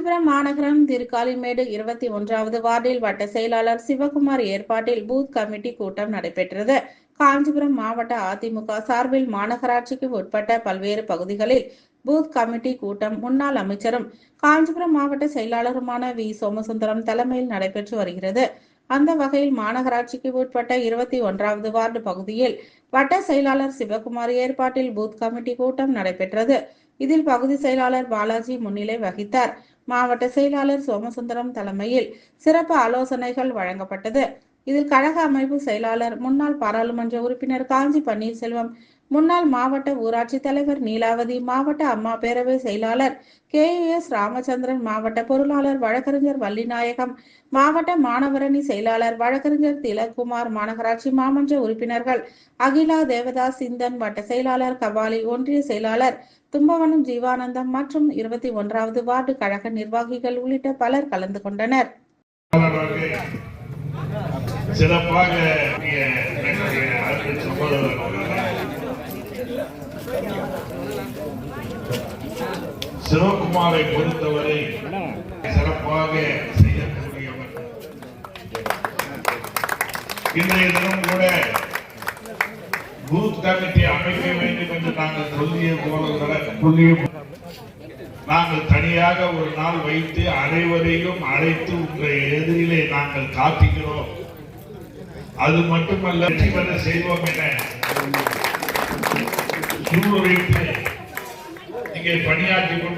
காஞ்சிபுரம் மாநகரம் திருக்காலிமேடு 21வது வார்டில் வட்ட செயலாளர் சிவகுமார் ஏற்பாட்டில் பூத் கமிட்டி கூட்டம் நடைபெற்றது. காஞ்சிபுரம் மாவட்ட அதிமுக சார்பில் மாநகராட்சிக்கு உட்பட்ட பல்வேறு பகுதிகளில் பூத் கமிட்டி கூட்டம் முன்னாள் அமைச்சரும் காஞ்சிபுரம் மாவட்ட செயலாளருமான வி சோமசுந்தரம் தலைமையில் நடைபெற்று வருகிறது. அந்த வகையில் மாநகராட்சிக்கு உட்பட்ட 21வது வார்டு பகுதியில் வட்ட செயலாளர் சிவகுமார் ஏற்பாட்டில் பூத் கமிட்டி கூட்டம் நடைபெற்றது. இதில் பகுதி செயலாளர் பாலாஜி முன்னிலை வகித்தார். மாவட்ட செயலாளர் சோமசுந்தரம் தலைமையில் சிறப்பு ஆலோசனைகள் வழங்கப்பட்டது. இதில் கழக அமைப்பு செயலாளர், முன்னாள் பாராளுமன்ற உறுப்பினர் காஞ்சி பன்னீர்செல்வம், முன்னாள் மாவட்ட ஊராட்சி தலைவர் நீலாவதி, மாவட்ட அம்மா பேரவை செயலாளர் KUS ராமச்சந்திரன், மாவட்ட பொருளாளர் வழக்கறிஞர் வள்ளிநாயகம், மாவட்ட மாணவரணி செயலாளர் வழக்கறிஞர் திலக்குமார், மாநகராட்சி மாமன்ற உறுப்பினர்கள் அகிலா, தேவதாஸ், சிந்தன், வட்ட செயலாளர் கபாலி, ஒன்றிய செயலாளர் தும்பவனம் ஜீவானந்தம் மற்றும் 21வது வார்டு கழக நிர்வாகிகள் உள்ளிட்ட பலர் கலந்து கொண்டனர். சிறப்பாக சிவகுமாரை பொறுத்தவரை சிறப்பாக செய்யக்கூடியவர். இன்றைய தினம் கூட பூத் கமிட்டி அமைக்க வேண்டும் என்று நாங்கள் நாங்கள் தனியாக ஒரு நாள் வைத்து அனைவரையும் அழைத்து உங்கள் எதிரிலே நாங்கள் காட்டுகிறோம். அது மட்டுமல்ல, வெற்றி பெற செய்வோம் என சூழ்நிலைத்து இங்கே பணியாற்றி கொண்டு